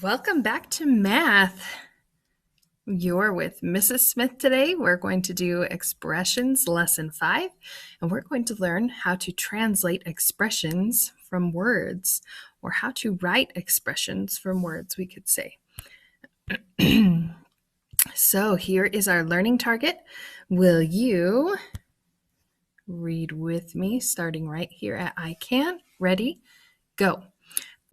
Welcome back to math. You're with Mrs. Smith today. We're going to do expressions lesson 5, and we're going to learn how to translate expressions from words, or how to write expressions from words, we could say. So here is our learning target. Will you read with me, starting right here at I can? Ready? Go.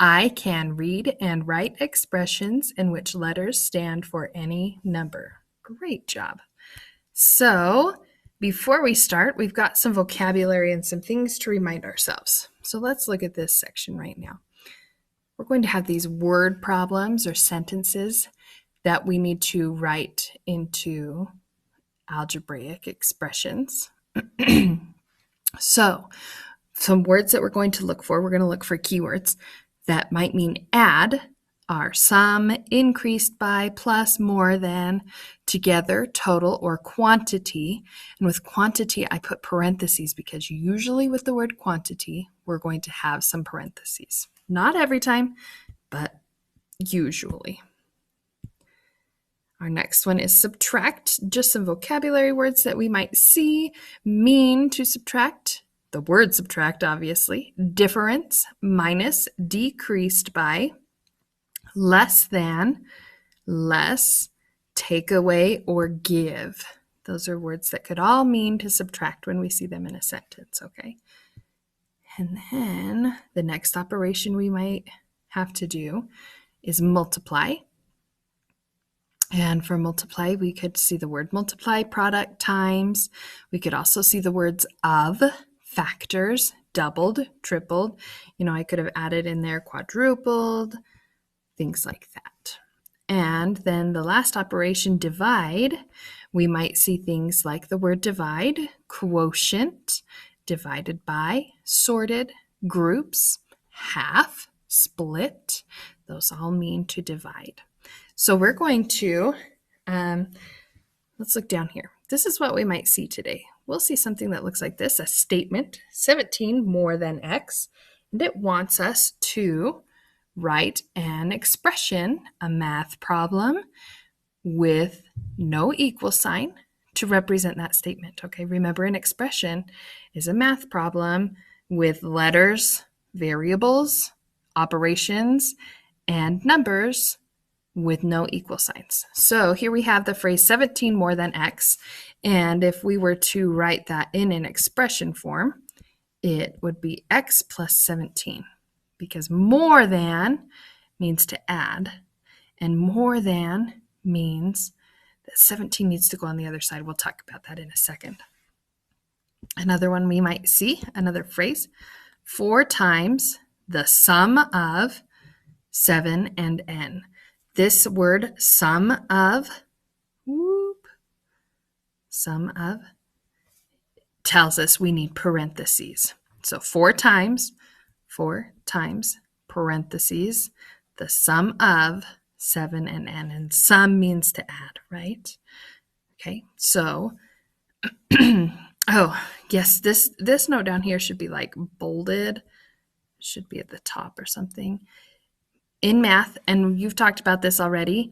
I can read and write expressions in which letters stand for any number. Great job. So before we start, we've got some vocabulary and some things to remind ourselves. So let's look at this section right now. We're going to have these word problems or sentences that we need to write into algebraic expressions. So some words that we're going to look for keywords that might mean add are sum, increased by, plus, more than, together, total, or quantity. And with quantity, I put parentheses because usually with the word quantity, we're going to have some parentheses. Not every time, but usually. Our next one is subtract, just some vocabulary words that we might see mean to subtract. The word subtract, obviously. Difference, minus, decreased by, less than, less, take away, or give. Those are words that could all mean to subtract when we see them in a sentence, okay? And then the next operation we might have to do is multiply. And for multiply, we could see the word multiply, product, times. We could also see the words of, factors, doubled, tripled. I could have added in there quadrupled, things like that. And then the last operation, divide, we might see things like the word divide, quotient, divided by, sorted, groups, half, split. Those all mean to divide. So we're going to, let's look down here. This is what we might see today. We'll see something that looks like this, a statement, 17 more than x, and it wants us to write an expression, a math problem, with no equal sign to represent that statement. Okay, remember an expression is a math problem with letters, variables, operations, and numbers with no equal signs. So here we have the phrase 17 more than x, and if we were to write that in an expression form, it would be x plus 17, because more than means to add, and more than means that 17 needs to go on the other side. We'll talk about that in a second. Another one we might see, another phrase, 4 times the sum of 7 and n. This word sum of tells us we need parentheses. So 4 times, parentheses, the sum of 7 and n. And sum means to add, right? Okay, so, oh, yes, this note down here should be like bolded. Should be at the top or something. In math, and you've talked about this already,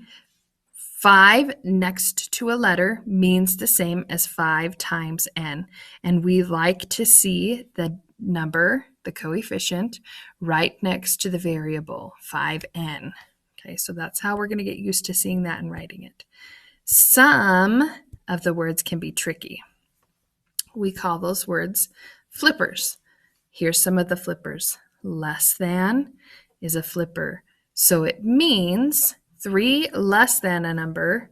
5 next to a letter means the same as 5 times n. And we like to see the number, the coefficient, right next to the variable, 5n. Okay, so that's how we're going to get used to seeing that and writing it. Some of the words can be tricky. We call those words flippers. Here's some of the flippers. Less than is a flipper. So it means 3 less than a number,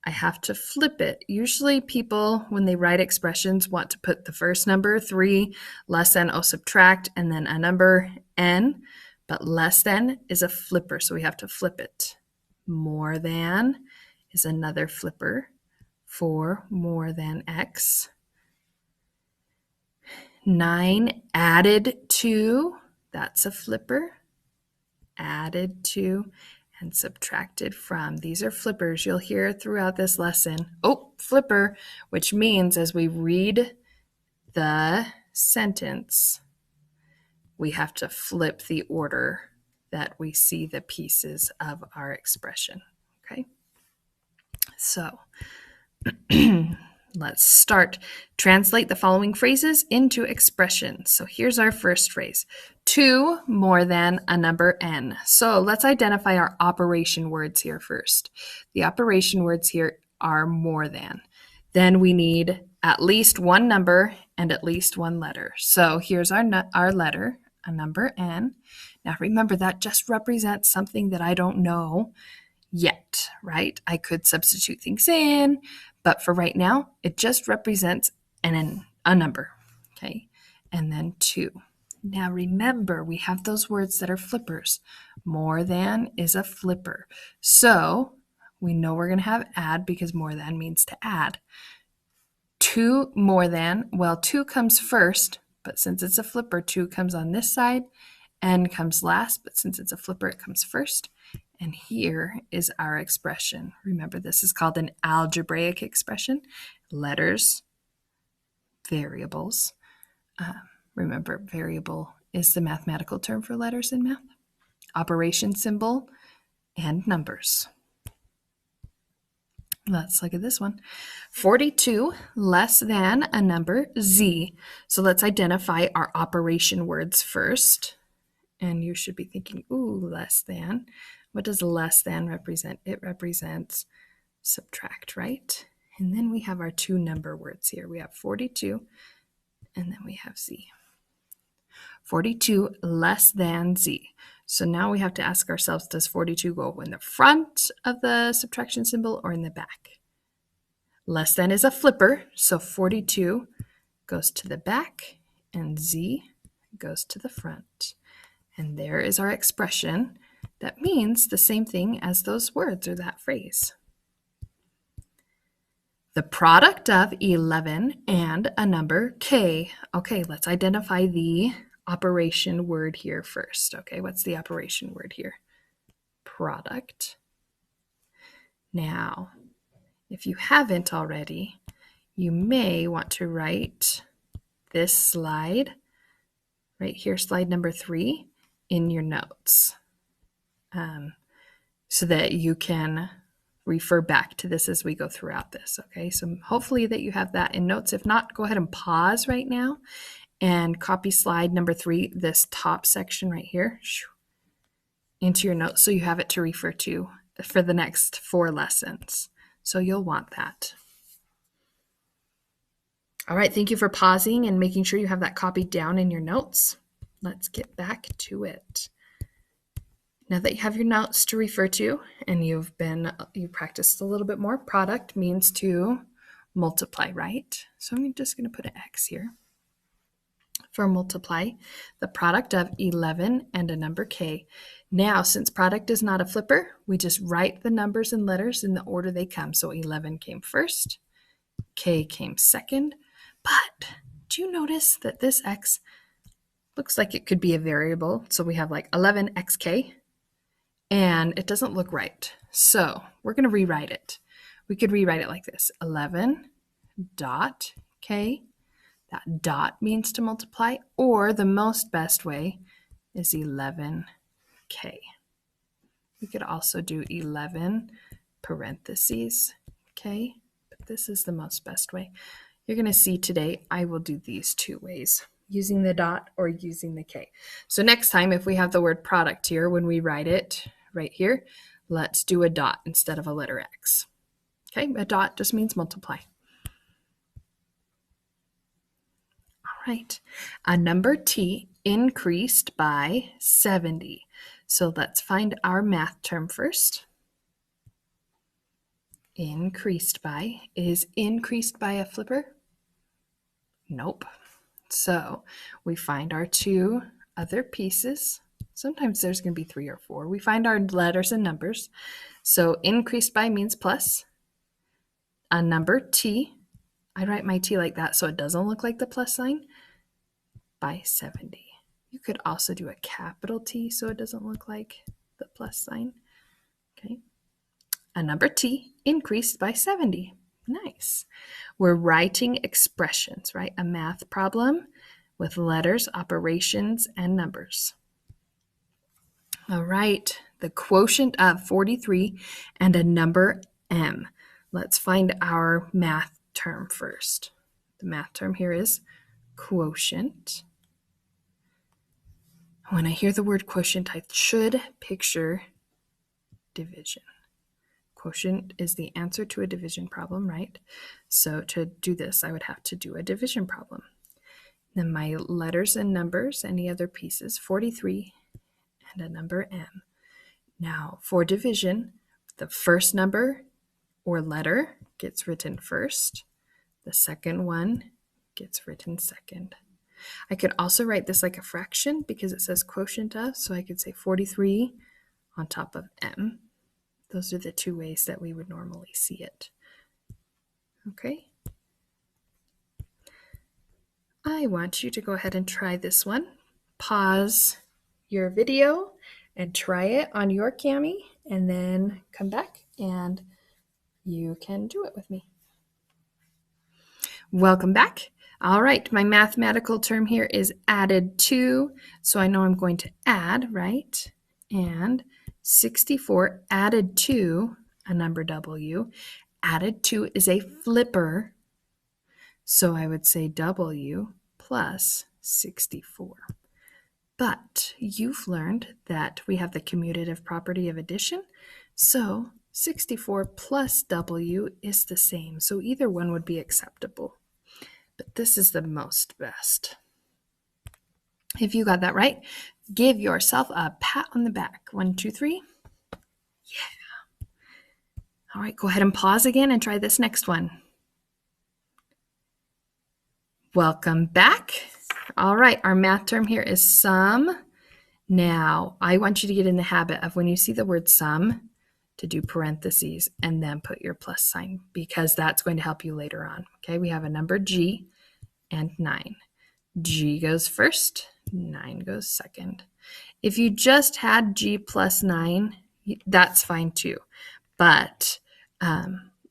I have to flip it. Usually people, when they write expressions, want to put the first number, 3, less than, subtract, and then a number, n. But less than is a flipper, so we have to flip it. More than is another flipper for more than x. 9 added to, that's a flipper. Added to and subtracted from. These are flippers you'll hear throughout this lesson. Oh, flipper, which means as we read the sentence, we have to flip the order that we see the pieces of our expression. Okay, so let's start. Translate the following phrases into expressions. So here's our first phrase. 2 more than a number n. So let's identify our operation words here first. The operation words here are more than. Then we need at least one number and at least one letter. So here's our letter, a number n. Now remember, that just represents something that I don't know yet, right? I could substitute things in, but for right now, it just represents a number, okay? And then 2. Now remember, we have those words that are flippers. More than is a flipper. So we know we're going to have add because more than means to add. 2 more than, well, 2 comes first, but since it's a flipper, 2 comes on this side, n comes last, but since it's a flipper, it comes first. And here is our expression. Remember, this is called an algebraic expression. Letters, variables. Remember, variable is the mathematical term for letters in math. Operation symbol and numbers. Let's look at this one. 42 less than a number z. So let's identify our operation words first. And you should be thinking, ooh, less than. What does less than represent? It represents subtract, right? And then we have our 2 number words here. We have 42, and then we have z. 42 less than z. So now we have to ask ourselves, does 42 go in the front of the subtraction symbol or in the back? Less than is a flipper, so 42 goes to the back, and z goes to the front. And there is our expression that means the same thing as those words or that phrase. The product of 11 and a number k. Okay, let's identify the operation word here first. Okay, what's the operation word here? Product. Now, if you haven't already, you may want to write this slide right here, slide number 3, in your notes, so that you can refer back to this as we go throughout this, okay? So hopefully that you have that in notes. If not, go ahead and pause right now and copy slide number 3, this top section right here, into your notes so you have it to refer to for the next 4 lessons. So you'll want that. All right, thank you for pausing and making sure you have that copied down in your notes. Let's get back to it. Now that you have your notes to refer to and you practiced a little bit more, product means to multiply, right? So I'm just going to put an X here for multiply. The product of 11 and a number k. Now, since product is not a flipper, we just write the numbers and letters in the order they come. So 11 came first, k came second. But do you notice that this x looks like it could be a variable? So we have like 11xk. And it doesn't look right. So we're going to rewrite it. We could rewrite it like this. 11 dot k. That dot means to multiply. Or the most best way is 11k. We could also do 11 parentheses k. But this is the most best way. You're going to see today I will do these 2 ways, using the dot or using the k. So next time, if we have the word product here, when we write it right here, let's do a dot instead of a letter X. Okay, a dot just means multiply. All right, a number t increased by 70. So let's find our math term first. Increased by. Is increased by a flipper? Nope. So we find our 2 other pieces. Sometimes there's going to be 3 or 4. We find our letters and numbers. So increased by means plus. A number t. I write my t like that so it doesn't look like the plus sign. By 70. You could also do a capital T so it doesn't look like the plus sign. Okay. A number t increased by 70. Nice. We're writing expressions, right? A math problem with letters, operations, and numbers. All right, the quotient of 43 and a number m. Let's find our math term first. The math term here is quotient. When I hear the word quotient, I should picture division. Quotient is the answer to a division problem, right? So to do this, I would have to do a division problem. Then my letters and numbers, any other pieces, 43 and a number m. Now, for division, the first number or letter gets written first. The second one gets written second. I could also write this like a fraction because it says quotient of, so I could say 43 on top of m. Those are the two ways that we would normally see it. Okay. I want you to go ahead and try this one. Pause your video and try it on your Cami, and then come back and you can do it with me. Welcome back. All right, my mathematical term here is added to, so I know I'm going to add, right? And 64 added to a number W. Added to is a flipper, so I would say W plus 64. But you've learned that we have the commutative property of addition, so 64 plus W is the same, so either one would be acceptable. But this is the most best. If you got that right, give yourself a pat on the back. 1, 2, 3. Yeah. All right, go ahead and pause again and try this next one. Welcome back. All right, our math term here is sum. Now, I want you to get in the habit of when you see the word sum, to do parentheses and then put your plus sign, because that's going to help you later on. Okay, we have a number G and 9. G goes first, 9 goes second. If you just had G plus 9, that's fine too. But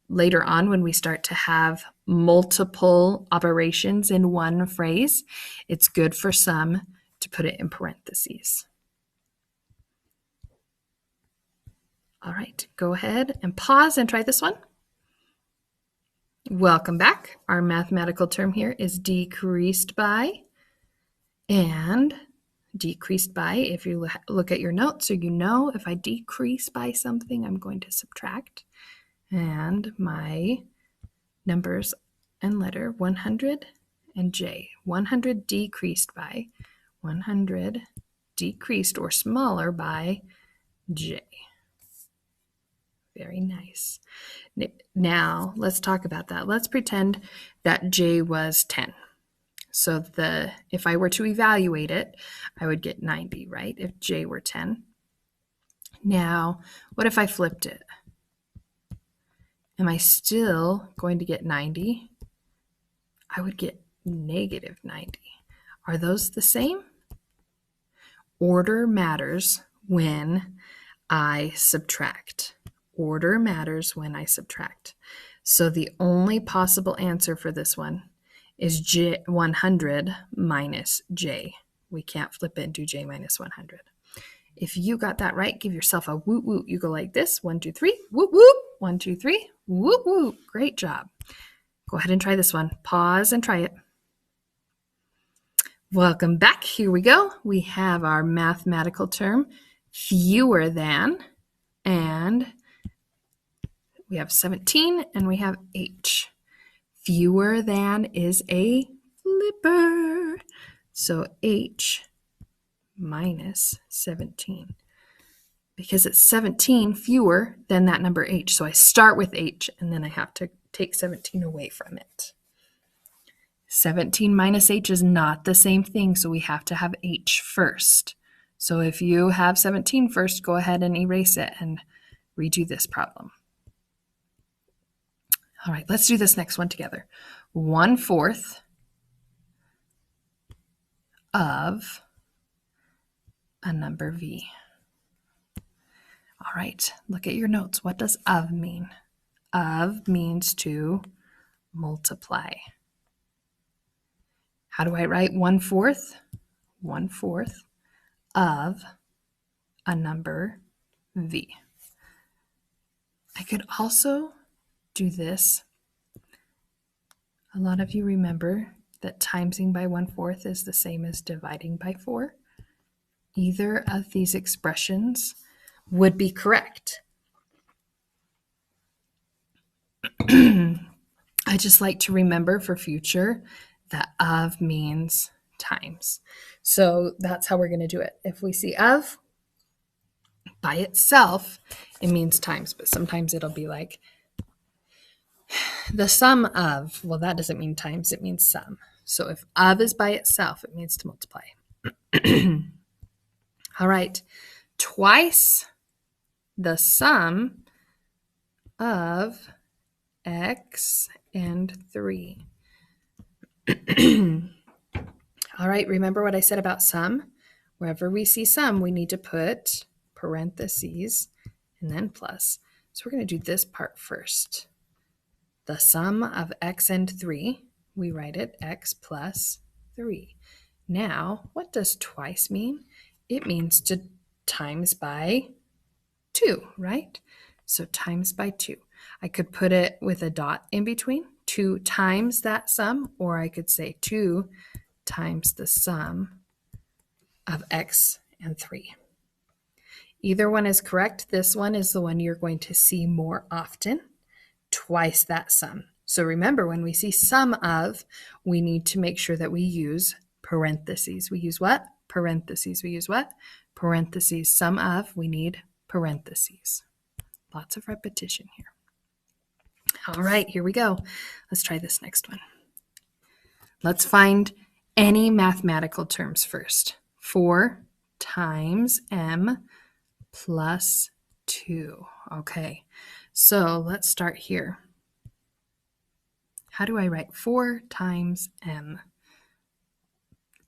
later on, when we start to have multiple operations in one phrase, it's good for sum to put it in parentheses. All right, go ahead and pause and try this one. Welcome back. Our mathematical term here is decreased by, and decreased by, if you look at your notes, so you know if I decrease by something, I'm going to subtract. And my numbers and letter 100 and J. 100 decreased by, 100 decreased or smaller by J. Very nice. Now, let's talk about that. Let's pretend that J was 10. So if I were to evaluate it, I would get 90, right? If J were 10. Now, what if I flipped it? Am I still going to get 90? I would get negative 90. Are those the same? Order matters when I subtract. Order matters when I subtract. So the only possible answer for this one is 100 minus J. We can't flip it and do J minus 100. If you got that right, give yourself a woot woot. You go like this, 1, 2, 3, woot woot, 1, 2, 3, woot woot. Great job. Go ahead and try this one. Pause and try it. Welcome back. Here we go. We have our mathematical term, fewer than, and we have 17 and we have H. Fewer than is a flipper. So H minus 17. Because it's 17 fewer than that number H. So I start with H and then I have to take 17 away from it. 17 minus H is not the same thing, so we have to have H first. So if you have 17 first, go ahead and erase it and redo this problem. All right, let's do this next one together. 1/4 of a number V. All right, look at your notes. What does of mean? Of means to multiply. How do I write 1/4? 1/4 of a number v. I could also do this. A lot of you remember that timesing by 1/4 is the same as dividing by 4. Either of these expressions would be correct. I just like to remember for future that of means times. So that's how we're going to do it. If we see of by itself, it means times, but sometimes it'll be like the sum of, well, that doesn't mean times, it means sum. So if of is by itself, it means to multiply. All right, twice the sum of x and 3. All right, remember what I said about sum? Wherever we see sum, we need to put parentheses and then plus. So we're going to do this part first. The sum of x and 3, we write it x plus 3. Now, what does twice mean? It means to times by 2, right? So times by 2. I could put it with a dot in between, 2 times that sum, or I could say 2 times the sum of x and 3. Either one is correct. This one is the one you're going to see more often, twice that sum. So remember, when we see sum of, we need to make sure that we use parentheses. We use what? Parentheses. We use what? Parentheses. Sum of, we need parentheses. Lots of repetition here. All right, here we go. Let's try this next one. Let's find any mathematical terms first. 4 times m plus 2. Okay, so let's start here. How do I write 4 times m?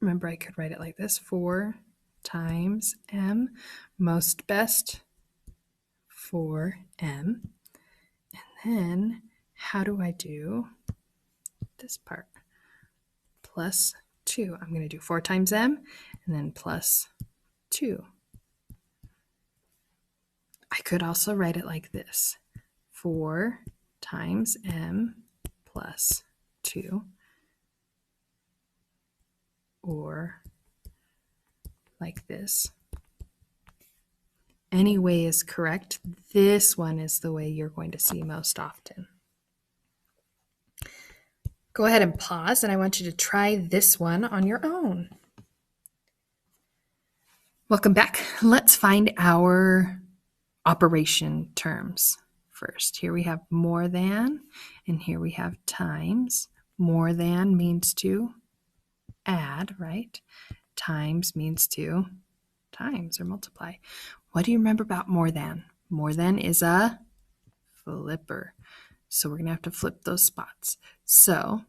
Remember, I could write it like this. 4 times m, most best 4m. And then how do I do this part? Plus 2. I'm going to do 4 times m and then plus 2. I could also write it like this. 4 times m plus 2. Or like this. Any way is correct. This one is the way you're going to see most often. Go ahead and pause, and I want you to try this one on your own. Welcome back. Let's find our operation terms first. Here we have more than, and here we have times. More than means to add, right? Times means to times or multiply. What do you remember about more than? More than is a flipper. So we're going to have to flip those spots. So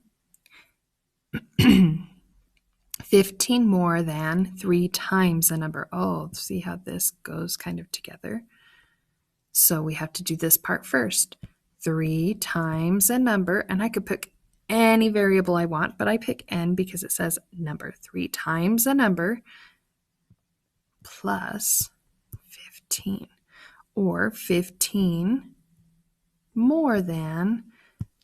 15 more than 3 times the number. Oh, see how this goes kind of together? So we have to do this part first. 3 times a number, and I could pick any variable I want, but I pick n because it says number. 3 times a number plus 15, or 15 more than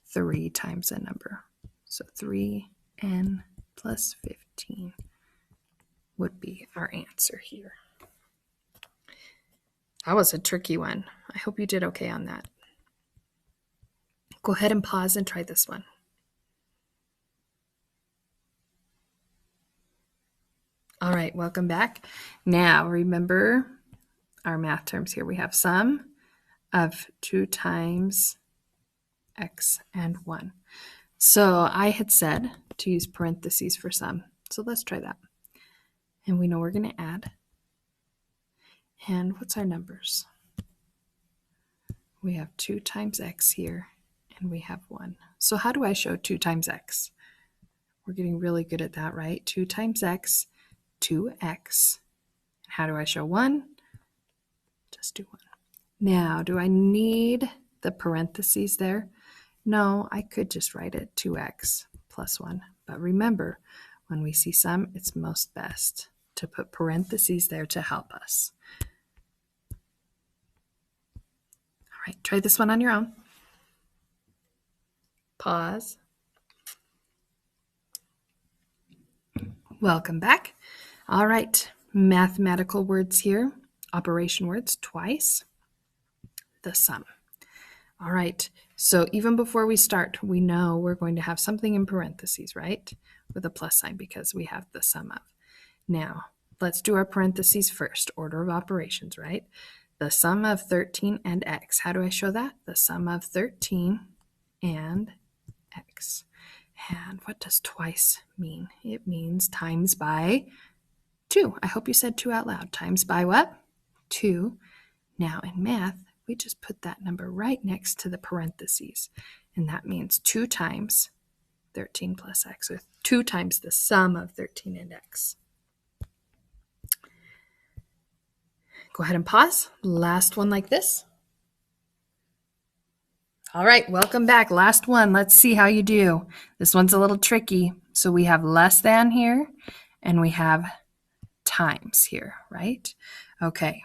3 times a number. So 3n plus 15 would be our answer here. That was a tricky one. I hope you did okay on that. Go ahead and pause and try this one. All right, welcome back. Now remember our math terms here. We have sum of 2 times x and 1. So I had said to use parentheses for sum. So let's try that. And we know we're going to add. And what's our numbers? We have 2 times x here, and we have 1. So how do I show 2 times x? We're getting really good at that, right? 2 times x, 2x. How do I show 1? Just do 1. Now, do I need the parentheses there? No, I could just write it 2x plus 1. But remember, when we see sum, it's most best to put parentheses there to help us. right, try this one on your own. Pause. Welcome back. All right, mathematical words here, operation words twice, the sum. All right, so even before we start, we know we're going to have something in parentheses, right? With a plus sign because we have the sum of. Now, let's do our parentheses first, order of operations, right? The sum of 13 and x. How do I show that? The sum of 13 and x. And what does twice mean? It means times by 2. I hope you said 2 out loud. Times by what? 2. Now in math, we just put that number right next to the parentheses. And that means 2 times 13 plus x, or 2 times the sum of 13 and x. Go ahead and pause. Last one like this. All right, welcome back. Last one. Let's see how you do. This one's a little tricky. So we have less than here, and we have times here, right? Okay,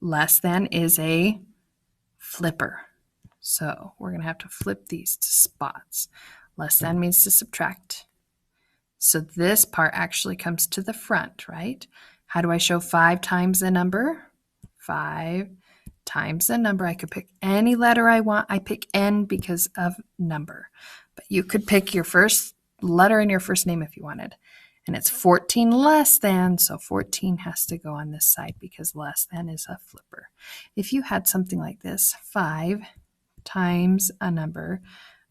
less than is a flipper. So we're going to have to flip these to spots. Less than means to subtract. So this part actually comes to the front, right? How do I show 5 times a number? 5 times a number. I could pick any letter I want. I pick N because of number. But you could pick your first letter in your first name if you wanted. And it's 14 less than, so 14 has to go on this side because less than is a flipper. If you had something like this, 5 times a number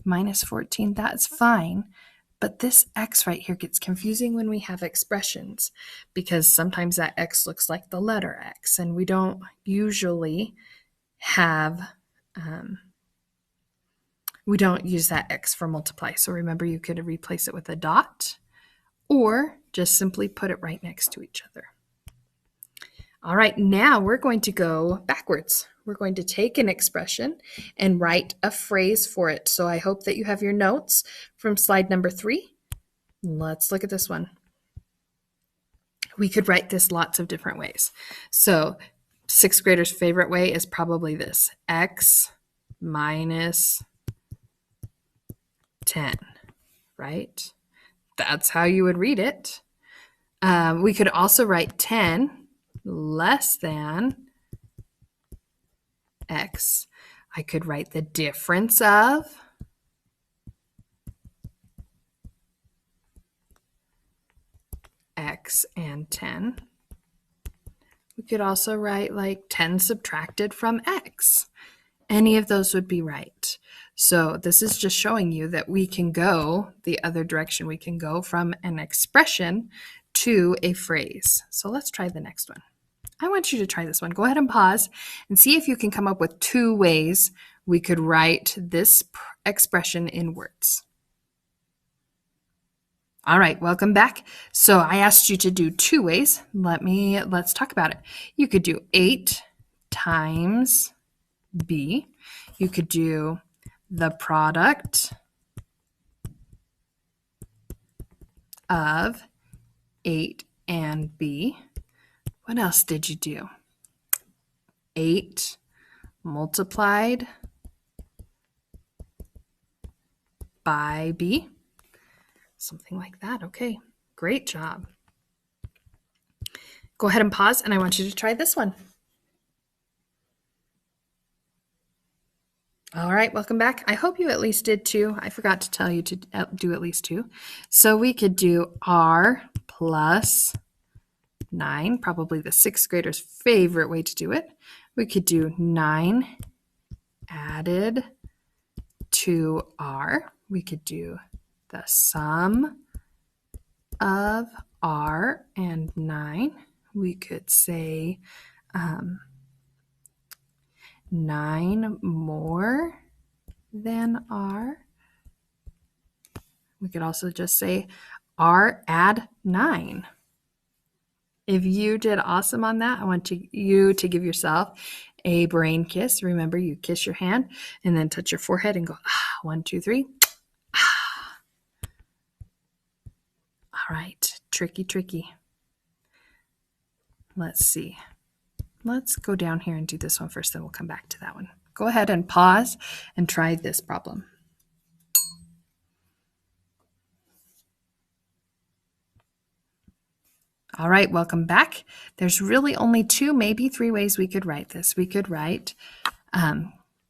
minus 14, that's fine. But this x right here gets confusing when we have expressions because sometimes that x looks like the letter x, and we don't usually have, we don't use that x for multiply. So remember, you could replace it with a dot or just simply put it right next to each other. All right, now we're going to go backwards. We're going to take an expression and write a phrase for it. So I hope that you have your notes from slide number 3. Let's look at this one. We could write this lots of different ways. So 6th graders' favorite way is probably this: x minus 10, right? That's how you would read it. We could also write 10 less than x. I could write the difference of x and 10. We could also write like 10 subtracted from x. Any of those would be right. So this is just showing you that we can go the other direction. We can go from an expression to a phrase. So let's try the next one. I want you to try this one. Go ahead and pause and see if you can come up with 2 ways we could write this expression in words. All right, welcome back. So I asked you to do 2 ways. Let's talk about it. You could do 8 times B. You could do the product of 8 and B. What else did you do? 8 multiplied by B. Something like that. Okay, great job. Go ahead and pause, and I want you to try this one. All right, welcome back. I hope you at least did 2. I forgot to tell you to do at least 2. So we could do R plus 9, probably the 6th grader's favorite way to do it. We could do 9 added to R. We could do the sum of R and 9. We could say 9 more than R. We could also just say R add 9. If you did awesome on that, I want you to give yourself a brain kiss. Remember, you kiss your hand and then touch your forehead and go, 1, 2, 3. All right, tricky. Let's see. Let's go down here and do this one first, then we'll come back to that one. Go ahead and pause and try this problem. All right, welcome back. There's really only 2, maybe 3 ways we could write this. We could write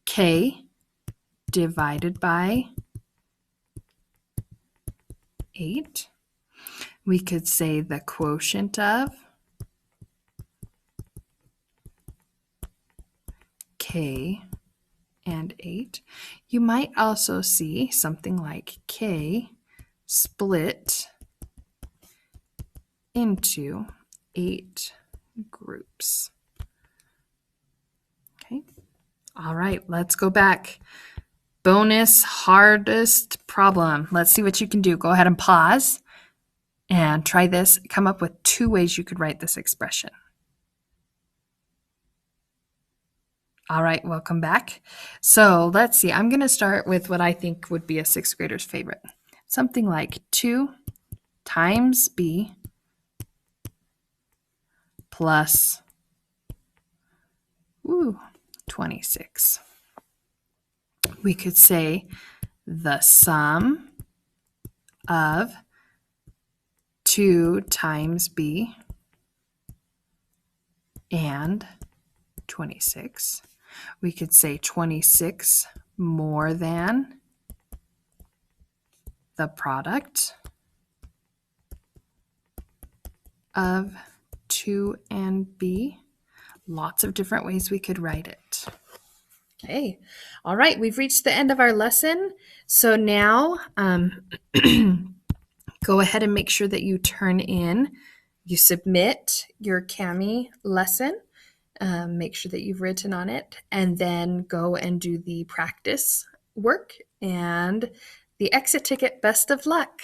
K divided by 8. We could say the quotient of K and 8. You might also see something like K split into 8 groups. Okay. All right, let's go back. Bonus hardest problem. Let's see what you can do. Go ahead and pause and try this. Come up with 2 ways you could write this expression. All right, welcome back. So let's see. I'm going to start with what I think would be a 6th grader's favorite. Something like 2 times B plus 26. We could say the sum of 2 times B and 26. We could say 26 more than the product of 2 and B. Lots of different ways we could write it. Okay, all right, we've reached the end of our lesson. So now go ahead and make sure that you you submit your CAMI lesson. Make sure that you've written on it, and then go and do the practice work and the exit ticket. Best of luck.